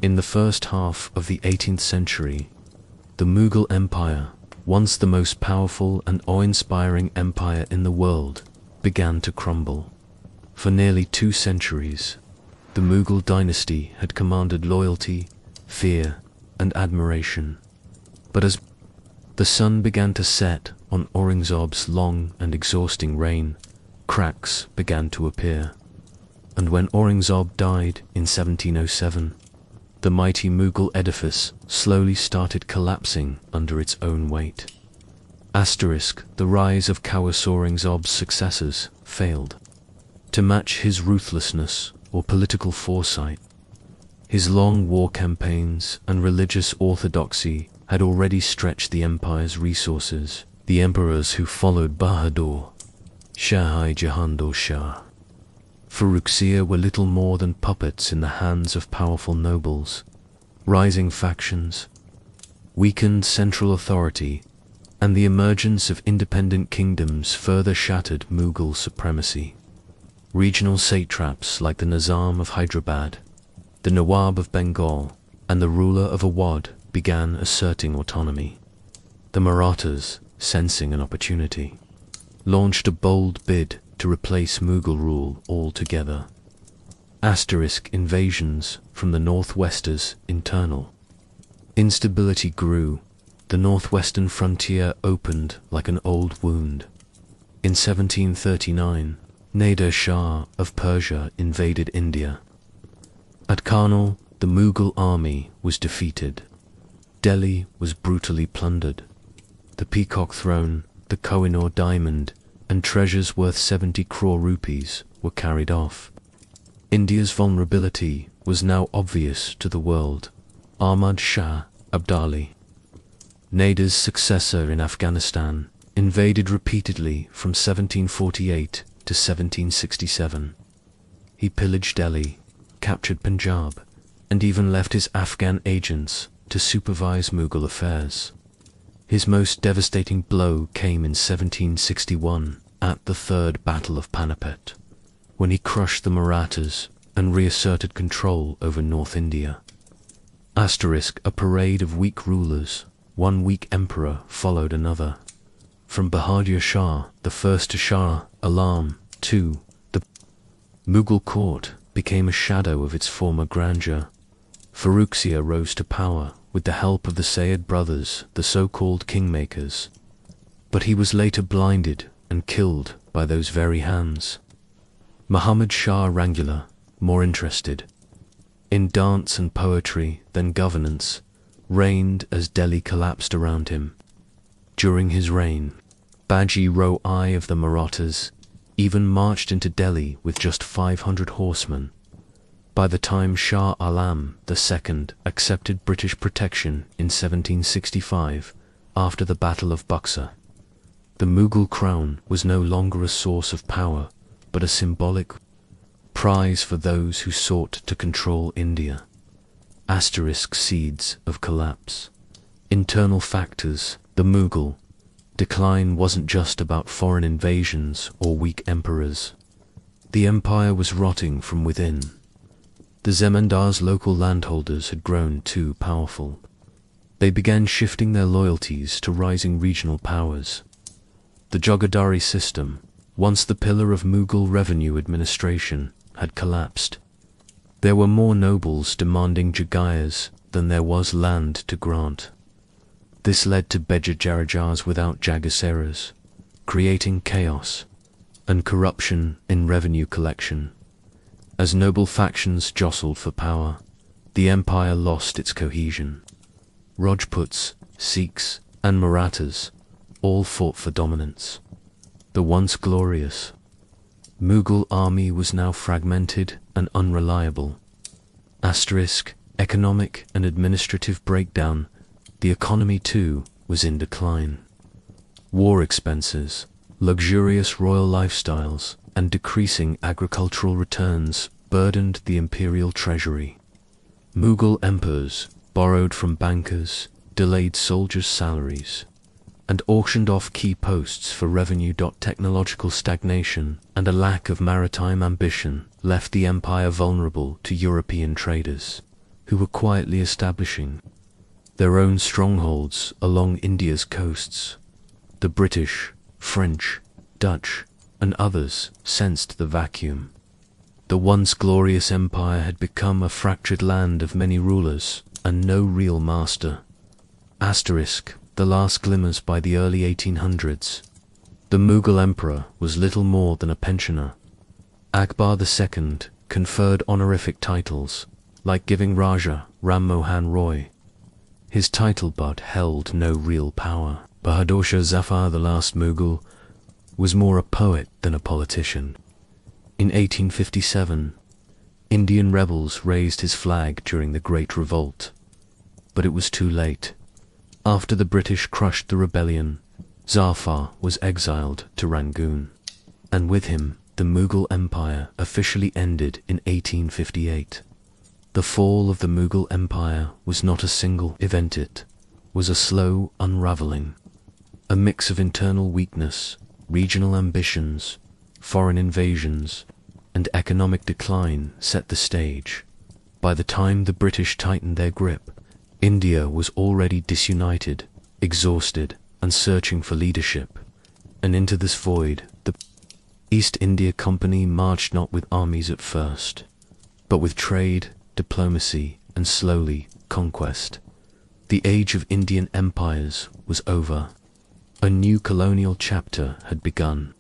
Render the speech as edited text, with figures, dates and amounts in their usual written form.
In the first half of the 18th century, the Mughal Empire, once the most powerful and awe-inspiring empire in the world, began to crumble. For nearly 2 centuries, the Mughal dynasty had commanded loyalty, fear, and admiration. But as the sun began to set on Aurangzeb's long and exhausting reign, cracks began to appear. And when Aurangzeb died in 1707, the mighty Mughal edifice slowly started collapsing under its own weight. The rise of Aurangzeb's successors failed to match his ruthlessness or political foresight. His long war campaigns and religious orthodoxy had already stretched the empire's resources. The emperors who followed Bahadur, Jahan or Shah, Farrukhsiyah were little more than puppets in the hands of powerful nobles. Rising factions, weakened central authority, and the emergence of independent kingdoms further shattered Mughal supremacy. Regional satraps like the Nizam of Hyderabad, the Nawab of Bengal, and the ruler of Awadh began asserting autonomy. The Marathas, sensing an opportunity, launched a bold bid to replace Mughal rule altogether. Invasions from the northwest's internal instability grew. The northwestern frontier opened like an old wound. In 1739, Nadir Shah of Persia invaded India. At Karnal, the Mughal army was defeated. Delhi was brutally plundered. The Peacock Throne, the Kohinoor diamond, and treasures worth 70 crore rupees were carried off. India's vulnerability was now obvious to the world. Ahmad Shah Abdali, Nadir's successor in Afghanistan, invaded repeatedly from 1748 to 1767. He pillaged Delhi, captured Punjab, and even left his Afghan agents to supervise Mughal affairs. His most devastating blow came in 1761 at the Third Battle of Panipat, when he crushed the Marathas and reasserted control over North India. A parade of weak rulers, one weak emperor followed another. From Bahadur Shah, the first to Shah Alam, II, the Mughal court became a shadow of its former grandeur. Farrukhsiyah rose to power with the help of the Sayyid brothers, the so-called kingmakers. But he was later blinded and killed by those very hands. Muhammad Shah Rangula, more interested in dance and poetry than governance, reigned as Delhi collapsed around him. During his reign, Baji Rao I of the Marathas even marched into Delhi with just 500 horsemen. By the time Shah Alam II accepted British protection in 1765, after the Battle of Buxar, the Mughal crown was no longer a source of power, but a symbolic prize for those who sought to control India. Seeds of collapse. Internal factors. The Mughal decline wasn't just about foreign invasions or weak emperors. The empire was rotting from within. The Zemindar's local landholders had grown too powerful. They began shifting their loyalties to rising regional powers. The Jogadari system, once the pillar of Mughal revenue administration, had collapsed. There were more nobles demanding jagayas than there was land to grant. This led to Bejajarajas without jagaseras, creating chaos and corruption in revenue collection. As noble factions jostled for power, the empire lost its cohesion. Rajputs, Sikhs, and Marathas all fought for dominance. The once glorious Mughal army was now fragmented and unreliable. Economic and administrative breakdown. The economy too was in decline. War expenses, luxurious royal lifestyles, and decreasing agricultural returns burdened the imperial treasury. Mughal emperors borrowed from bankers, delayed soldiers' salaries, and auctioned off key posts for revenue. Technological stagnation and a lack of maritime ambition left the empire vulnerable to European traders. who were quietly establishing their own strongholds along India's coasts. The British, French, Dutch, and others sensed the vacuum. The once glorious empire had become a fractured land of many rulers and no real master. The last glimmers by the early 1800s. The Mughal emperor was little more than a pensioner. Akbar II conferred honorific titles, like giving Raja Ram Mohan Roy. His title but held no real power. Bahadur Shah Zafar, the last Mughal, was more a poet than a politician. In 1857, Indian rebels raised his flag during the Great Revolt, but it was too late. After the British crushed the rebellion, Zafar was exiled to Rangoon, and with him the Mughal Empire officially ended in 1858. The fall of the Mughal Empire was not a single event, it was a slow unraveling. A mix of internal weakness, regional ambitions, foreign invasions, and economic decline set the stage. By the time the British tightened their grip, India was already disunited, exhausted, and searching for leadership. And into this void, the East India Company marched not with armies at first, but with trade, diplomacy, and slowly conquest. The age of Indian empires was over. A new colonial chapter had begun.